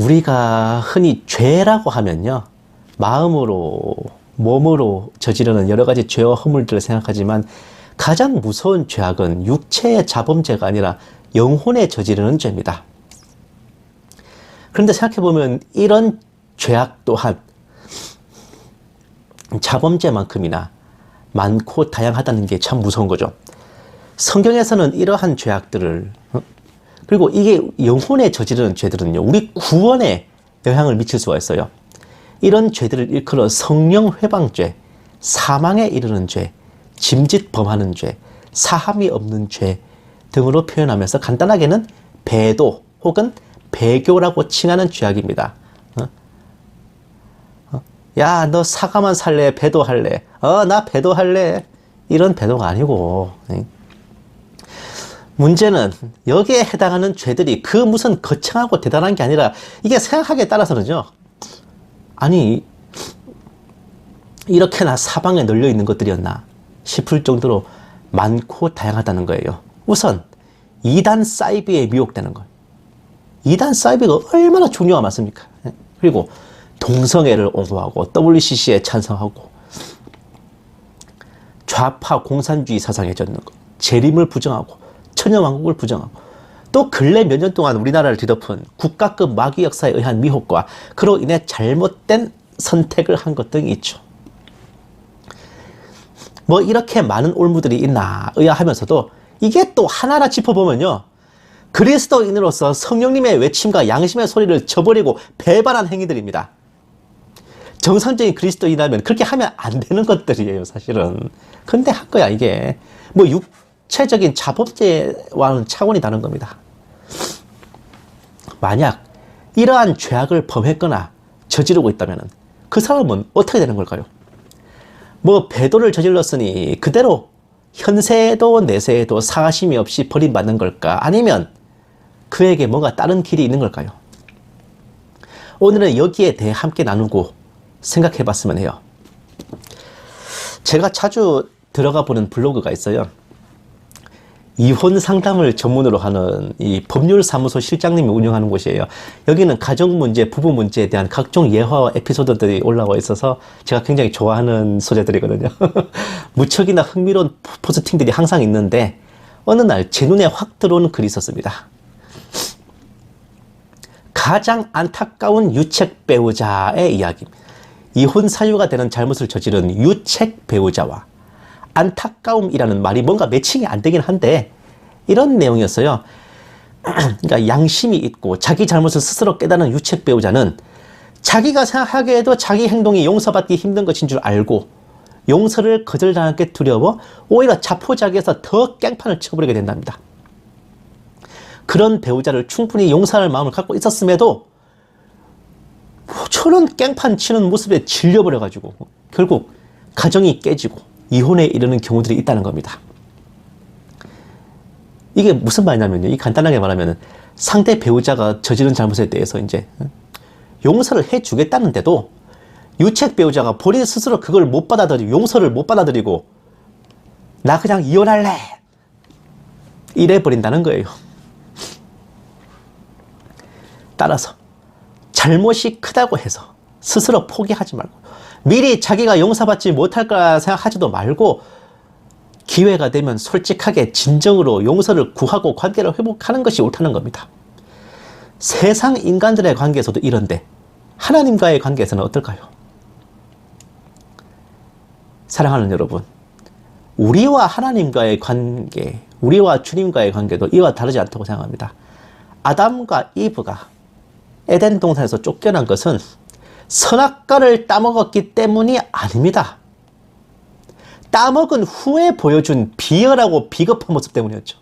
우리가 흔히 죄라고 하면요, 마음으로, 몸으로 저지르는 여러 가지 죄와 허물들을 생각하지만 가장 무서운 죄악은 육체의 자범죄가 아니라 영혼에 저지르는 죄입니다. 그런데 생각해보면 이런 죄악 또한 자범죄만큼이나 많고 다양하다는 게 참 무서운 거죠. 성경에서는 이러한 죄악들을, 그리고 이게 영혼에 저지르는 죄들은요, 우리 구원에 영향을 미칠 수가 있어요. 이런 죄들을 일컬어 성령 회방죄, 사망에 이르는 죄, 짐짓 범하는 죄, 사함이 없는 죄 등으로 표현하면서 간단하게는 배도 혹은 배교라고 칭하는 죄악입니다. 야, 너 사과만 살래? 배도할래? 나 배도할래? 이런 배도가 아니고, 문제는 여기에 해당하는 죄들이 그 무슨 거창하고 대단한 게 아니라 이게 생각하기에 따라서는요, 아니 이렇게나 사방에 널려 있는 것들이었나 싶을 정도로 많고 다양하다는 거예요. 우선 이단 사이비에 미혹되는 것. 이단 사이비가 얼마나 종류가 많습니까? 그리고 동성애를 옹호하고 WCC에 찬성하고 좌파 공산주의 사상에 젖는 것, 재림을 부정하고 천연왕국을 부정하고, 또 근래 몇 년 동안 우리나라를 뒤덮은 국가급 마귀 역사에 의한 미혹과 그로 인해 잘못된 선택을 한 것 등이 있죠. 뭐 이렇게 많은 올무들이 있나 의아하면서도 이게 또 하나하나 짚어보면요, 그리스도인으로서 성령님의 외침과 양심의 소리를 저버리고 배반한 행위들입니다. 정상적인 그리스도인이라면 그렇게 하면 안 되는 것들이에요, 사실은. 근데 한 거야, 이게. 뭐 육체적인 자범죄와는 차원이 다른 겁니다. 만약 이러한 죄악을 범했거나 저지르고 있다면 그 사람은 어떻게 되는 걸까요? 뭐 배도를 저질렀으니 그대로 현세에도 내세에도 사하심이 없이 버림받는 걸까? 아니면 그에게 뭔가 다른 길이 있는 걸까요? 오늘은 여기에 대해 함께 나누고 생각해 봤으면 해요. 제가 자주 들어가 보는 블로그가 있어요. 이혼 상담을 전문으로 하는 이 법률사무소 실장님이 운영하는 곳이에요. 여기는 가정 문제, 부부 문제에 대한 각종 예화와 에피소드들이 올라와 있어서 제가 굉장히 좋아하는 소재들이거든요. 무척이나 흥미로운 포스팅들이 항상 있는데 어느 날 제 눈에 확 들어오는 글이 있었습니다. 가장 안타까운 유책 배우자의 이야기입니다. 이혼 사유가 되는 잘못을 저지른 유책 배우자와 안타까움이라는 말이 뭔가 매칭이 안 되긴 한데 이런 내용이었어요. 그러니까 양심이 있고 자기 잘못을 스스로 깨닫는 유책 배우자는 자기가 생각하기에도 자기 행동이 용서받기 힘든 것인 줄 알고 용서를 거절당할 게 두려워 오히려 자포자기해서 더 깽판을 쳐버리게 된답니다. 그런 배우자를 충분히 용서할 마음을 갖고 있었음에도 저런 깽판 치는 모습에 질려버려가지고 결국 가정이 깨지고 이혼에 이르는 경우들이 있다는 겁니다. 이게 무슨 말이냐면요, 이 간단하게 말하면 상대 배우자가 저지른 잘못에 대해서 이제 용서를 해주겠다는데도 유책 배우자가 본인 스스로 그걸 못 받아들이고 용서를 못 받아들이고 나 그냥 이혼할래 이래 버린다는 거예요. 따라서 잘못이 크다고 해서 스스로 포기하지 말고 미리 자기가 용서받지 못할 거라 생각하지도 말고 기회가 되면 솔직하게 진정으로 용서를 구하고 관계를 회복하는 것이 옳다는 겁니다. 세상 인간들의 관계에서도 이런데 하나님과의 관계에서는 어떨까요? 사랑하는 여러분, 우리와 하나님과의 관계, 우리와 주님과의 관계도 이와 다르지 않다고 생각합니다. 아담과 이브가 에덴 동산에서 쫓겨난 것은 선악과를 따먹었기 때문이 아닙니다. 따먹은 후에 보여준 비열하고 비겁한 모습 때문이었죠.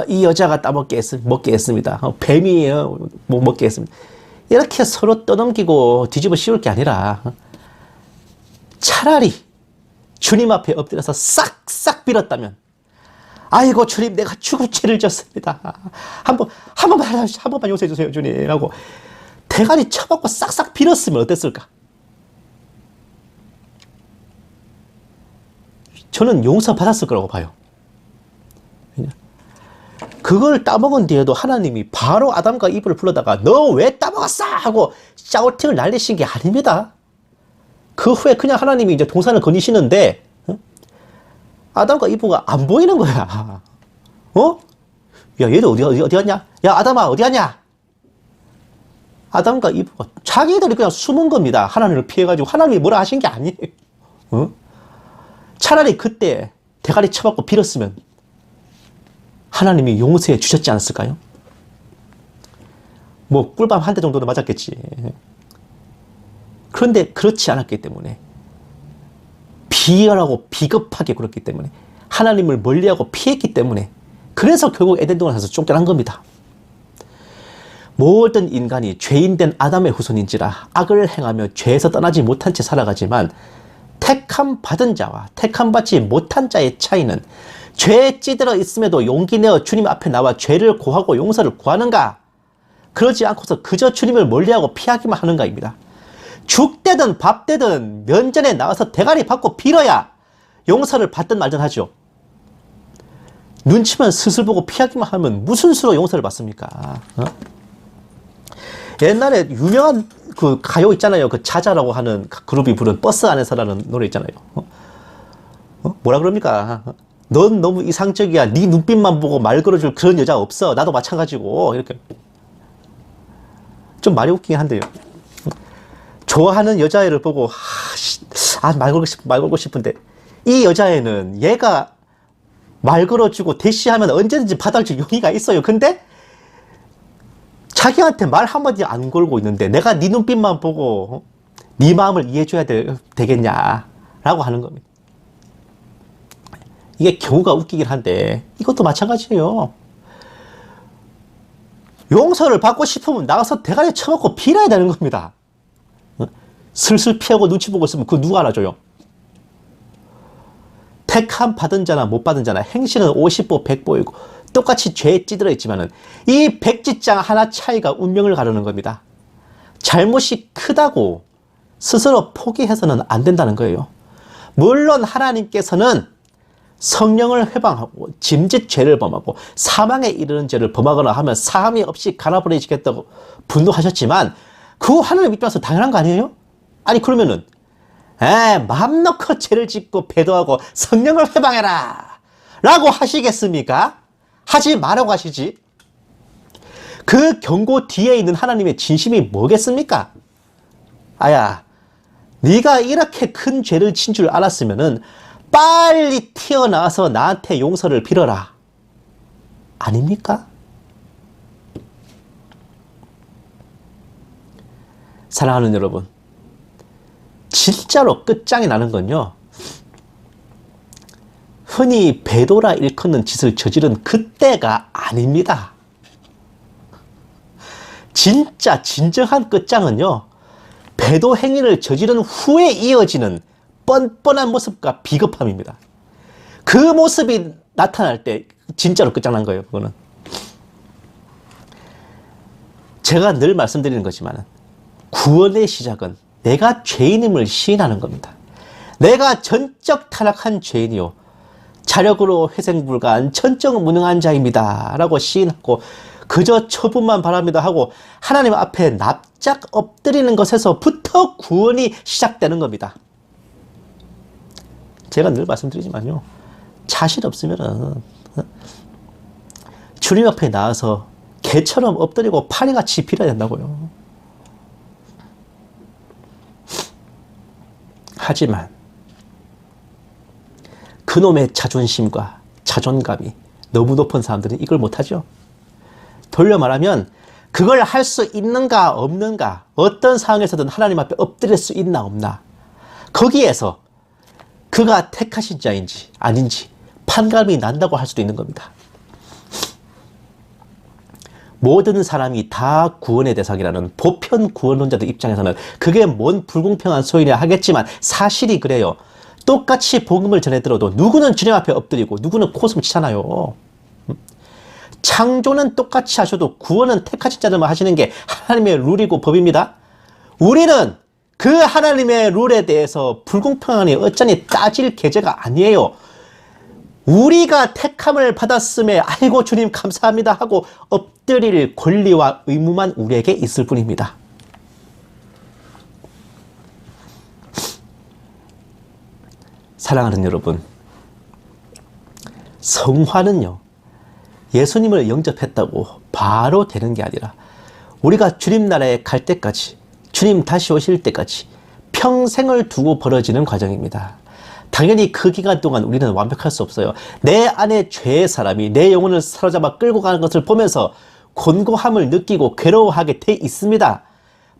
이 여자가 따먹게 했습니다. 뱀이에요. 먹게 했습니다. 이렇게 서로 떠넘기고 뒤집어 씌울 게 아니라 차라리 주님 앞에 엎드려서 싹싹 빌었다면, 아이고 주님, 내가 죽을 죄를 졌습니다. 한 번만 용서해 주세요 주님 하고 대가리 쳐박고 싹싹 빌었으면 어땠을까? 저는 용서받았을 거라고 봐요. 그걸 따먹은 뒤에도 하나님이 바로 아담과 이브를 불러다가 너 왜 따먹었어? 하고 샤우팅을 날리신 게 아닙니다. 그 후에 그냥 하나님이 이제 동산을 거니시는데 아담과 이브가 안 보이는 거야. 야, 얘들 어디 갔냐? 야, 아담아, 어디 갔냐? 아담과 이브가 자기들이 그냥 숨은 겁니다. 하나님을 피해가지고. 하나님이 뭐라 하신 게 아니에요. 차라리 그때 대가리 쳐박고 빌었으면 하나님이 용서해 주셨지 않았을까요? 뭐 꿀밤 한 대 정도는 맞았겠지. 그런데 그렇지 않았기 때문에, 비열하고 비겁하게 굴었기 때문에, 하나님을 멀리하고 피했기 때문에, 그래서 결국 에덴 동산에서 쫓겨난 겁니다. 모든 인간이 죄인된 아담의 후손인지라 악을 행하며 죄에서 떠나지 못한 채 살아가지만, 택함 받은 자와 택함 받지 못한 자의 차이는 죄에 찌들어 있음에도 용기 내어 주님 앞에 나와 죄를 고하고 용서를 구하는가, 그러지 않고서 그저 주님을 멀리하고 피하기만 하는가입니다. 죽되든 밥되든 면전에 나와서 대가리 받고 빌어야 용서를 받든 말든 하죠. 눈치만 슬슬 보고 피하기만 하면 무슨 수로 용서를 받습니까? 옛날에 유명한 그 가요 있잖아요. 그 자자라고 하는 그룹이 부른 버스 안에서라는 노래 있잖아요. 뭐라 그럽니까? 넌 너무 이상적이야. 네 눈빛만 보고 말 걸어줄 그런 여자 없어. 나도 마찬가지고. 이렇게. 좀 말이 웃기긴 한데요. 좋아하는 여자애를 보고 말 걸고 싶은데, 이 여자애는 얘가 말 걸어주고 대시하면 언제든지 받아줄 용의가 있어요. 근데 자기한테 말 한마디 안 걸고 있는데 내가 네 눈빛만 보고 네 마음을 이해해줘야 되겠냐라고 하는 겁니다. 이게 경우가 웃기긴 한데 이것도 마찬가지예요. 용서를 받고 싶으면 나가서 대가리 쳐먹고 빌어야 되는 겁니다. 슬슬 피하고 눈치 보고 있으면 그거 누가 알아줘요? 택함 받은 자나 못 받은 자나 행실은 50보 100보이고 똑같이 죄에 찌들어 있지만은 이 백지장 하나 차이가 운명을 가르는 겁니다. 잘못이 크다고 스스로 포기해서는 안 된다는 거예요. 물론 하나님께서는 성령을 회방하고 짐짓 죄를 범하고 사망에 이르는 죄를 범하거나 하면 사함이 없이 갈아버리시겠다고 분노하셨지만, 그 하나님 입장에서 당연한 거 아니에요? 아니 그러면은 마음 놓고 죄를 짓고 배도하고 성령을 회방해라 라고 하시겠습니까? 하지 말라고 하시지. 그 경고 뒤에 있는 하나님의 진심이 뭐겠습니까? 아야, 네가 이렇게 큰 죄를 진 줄 알았으면은 빨리 튀어나와서 나한테 용서를 빌어라. 아닙니까? 사랑하는 여러분, 진짜로 끝장이 나는 건요, 흔히 배도라 일컫는 짓을 저지른 그때가 아닙니다. 진짜 진정한 끝장은요, 배도 행위를 저지른 후에 이어지는 뻔뻔한 모습과 비겁함입니다. 그 모습이 나타날 때 진짜로 끝장난 거예요. 그거는 제가 늘 말씀드리는 거지만, 구원의 시작은 내가 죄인임을 시인하는 겁니다. 내가 전적 타락한 죄인이요 자력으로 회생불가한 천적 무능한 자입니다 라고 시인하고 그저 처분만 바랍니다 하고 하나님 앞에 납작 엎드리는 것에서부터 구원이 시작되는 겁니다. 제가 늘 말씀드리지만요, 자신 없으면은 주님 앞에 나와서 개처럼 엎드리고 파리같이 빌어야 된다고요. 하지만 그놈의 자존심과 자존감이 너무 높은 사람들은 이걸 못하죠. 돌려 말하면 그걸 할 수 있는가 없는가, 어떤 상황에서든 하나님 앞에 엎드릴 수 있나 없나, 거기에서 그가 택하신 자인지 아닌지 판가름이 난다고 할 수도 있는 겁니다. 모든 사람이 다 구원의 대상이라는 보편 구원론자들 입장에서는 그게 뭔 불공평한 소리냐 하겠지만 사실이 그래요. 똑같이 복음을 전해 들어도 누구는 주님 앞에 엎드리고 누구는 코숨 치잖아요. 창조는 똑같이 하셔도 구원은 택하신 자들만 하시는 게 하나님의 룰이고 법입니다. 우리는 그 하나님의 룰에 대해서 불공평하니 어쩌니 따질 계제가 아니에요. 우리가 택함을 받았음에 아이고 주님 감사합니다 하고 엎드릴 권리와 의무만 우리에게 있을 뿐입니다. 사랑하는 여러분, 성화는요, 예수님을 영접했다고 바로 되는 게 아니라 우리가 주님 나라에 갈 때까지, 주님 다시 오실 때까지 평생을 두고 벌어지는 과정입니다. 당연히 그 기간 동안 우리는 완벽할 수 없어요. 내 안에 죄의 사람이 내 영혼을 사로잡아 끌고 가는 것을 보면서 곤고함을 느끼고 괴로워하게 돼 있습니다.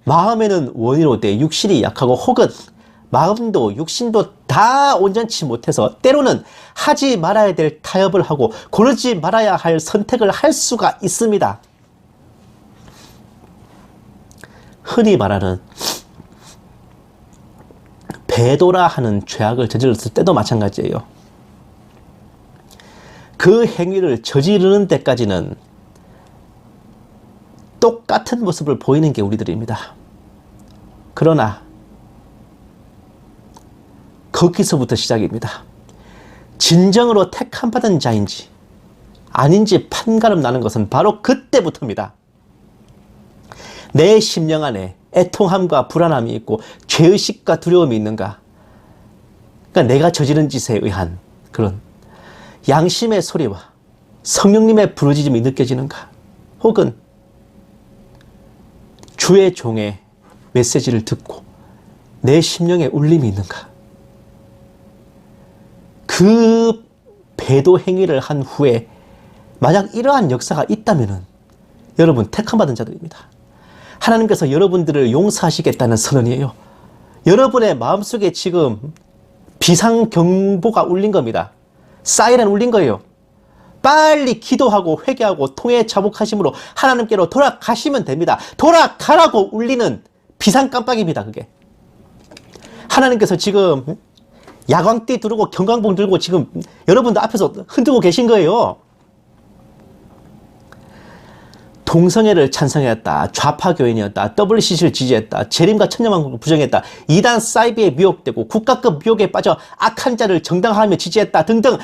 마음에는 원이로 돼 육신이 약하고 혹은 마음도 육신도 다 온전치 못해서 때로는 하지 말아야 될 타협을 하고 고르지 말아야 할 선택을 할 수가 있습니다. 흔히 말하는 배도라 하는 죄악을 저질렀을 때도 마찬가지예요. 그 행위를 저지르는 데까지는 똑같은 모습을 보이는 게 우리들입니다. 그러나 거기서부터 시작입니다. 진정으로 택함받은 자인지 아닌지 판가름 나는 것은 바로 그때부터입니다. 내 심령 안에 애통함과 불안함이 있고 죄의식과 두려움이 있는가? 그러니까 내가 저지른 짓에 의한 그런 양심의 소리와 성령님의 부르짖음이 느껴지는가? 혹은 주의 종의 메시지를 듣고 내 심령에 울림이 있는가? 그 배도 행위를 한 후에 만약 이러한 역사가 있다면은 여러분 택함받은 자들입니다. 하나님께서 여러분들을 용서하시겠다는 선언이에요. 여러분의 마음속에 지금 비상경보가 울린 겁니다. 사이렌 울린 거예요. 빨리 기도하고 회개하고 통회 자복하심으로 하나님께로 돌아가시면 됩니다. 돌아가라고 울리는 비상깜빡입니다. 그게 하나님께서 지금 야광띠 두르고 경광봉 들고 지금 여러분들 앞에서 흔들고 계신 거예요. 동성애를 찬성했다, 좌파교인이었다, WCC를 지지했다, 재림과 천년왕국을 부정했다, 이단 사이비에 미혹되고 국가급 미혹에 빠져 악한 자를 정당화하며 지지했다 등등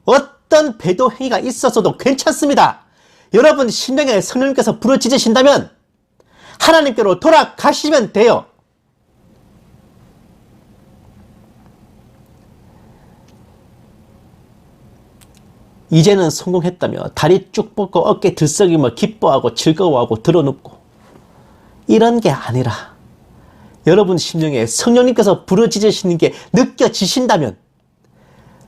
어떤 배도 행위가 있었어도 괜찮습니다. 여러분 심령에 성령님께서 부르짖으신다면 하나님께로 돌아가시면 돼요. 이제는 성공했다며 다리 쭉 뻗고 어깨 들썩이며 기뻐하고 즐거워하고 드러눕고 이런 게 아니라 여러분 심령에 성령님께서 부르짖으시는 게 느껴지신다면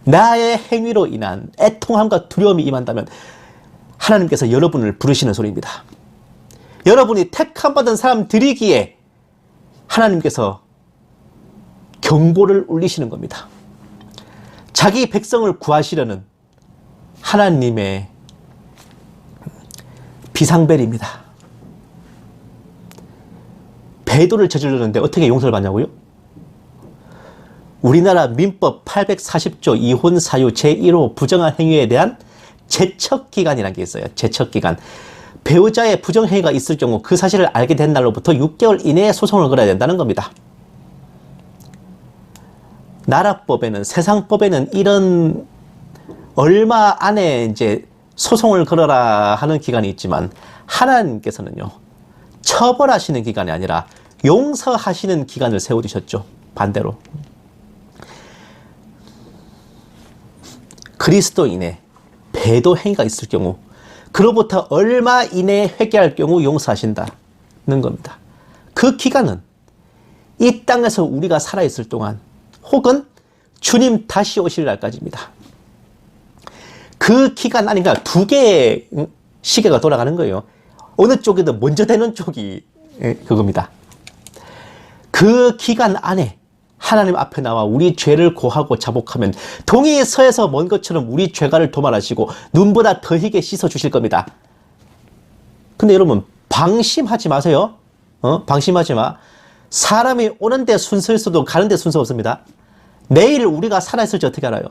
나의 행위로 인한 애통함과 두려움이 임한다면 하나님께서 여러분을 부르시는 소리입니다. 여러분이 택함받은 사람들이기에 하나님께서 경보를 울리시는 겁니다. 자기 백성을 구하시려는 하나님의 비상벨입니다. 배도를 저지르는데 어떻게 용서를 받냐고요? 우리나라 민법 840조 이혼 사유 제1호 부정한 행위에 대한 제척기간이라는 게 있어요. 제척기간. 배우자의 부정행위가 있을 경우 그 사실을 알게 된 날로부터 6개월 이내에 소송을 걸어야 된다는 겁니다. 나라법에는, 세상법에는 이런 얼마 안에 이제 소송을 걸어라 하는 기간이 있지만 하나님께서는요, 처벌하시는 기간이 아니라 용서하시는 기간을 세워두셨죠. 반대로. 그리스도인의 배도 행위가 있을 경우 그로부터 얼마 이내에 회개할 경우 용서하신다는 겁니다. 그 기간은 이 땅에서 우리가 살아있을 동안 혹은 주님 다시 오실 날까지입니다. 그 기간 아닌가 두 개의 시계가 돌아가는 거예요. 어느 쪽이든 먼저 되는 쪽이 그겁니다. 그 기간 안에 하나님 앞에 나와 우리 죄를 고하고 자복하면 동이 서에서 먼 것처럼 우리 죄가를 도말하시고 눈보다 더 희게 씻어주실 겁니다. 근데 여러분 방심하지 마세요. 방심하지 마. 사람이 오는데 순서 있어도 가는데 순서 없습니다. 내일 우리가 살아있을지 어떻게 알아요?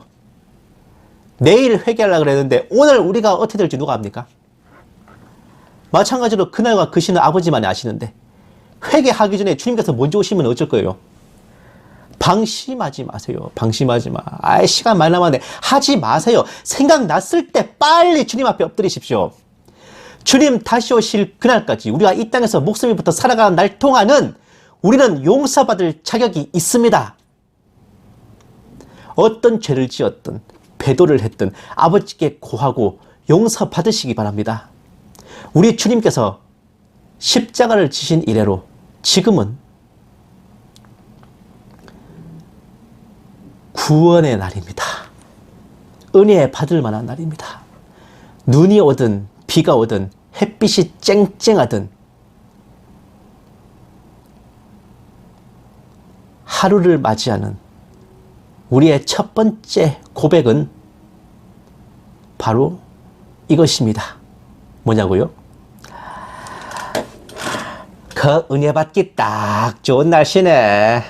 내일 회개하려고 그랬는데 오늘 우리가 어떻게 될지 누가 압니까? 마찬가지로 그날과 그 시는 아버지만이 아시는데 회개하기 전에 주님께서 먼저 오시면 어쩔 거예요? 방심하지 마세요. 방심하지 마. 아이, 시간 많이 남았네. 하지 마세요. 생각났을 때 빨리 주님 앞에 엎드리십시오. 주님 다시 오실 그날까지 우리가 이 땅에서 목숨이 붙어 살아가는 날 동안은 우리는 용서받을 자격이 있습니다. 어떤 죄를 지었든 배도를 했든 아버지께 고하고 용서받으시기 바랍니다. 우리 주님께서 십자가를 지신 이래로 지금은 구원의 날입니다. 은혜 받을 만한 날입니다. 눈이 오든 비가 오든 햇빛이 쨍쨍하든 하루를 맞이하는 우리의 첫 번째 고백은 바로 이것입니다. 뭐냐고요? 그 은혜 받기 딱 좋은 날씨네.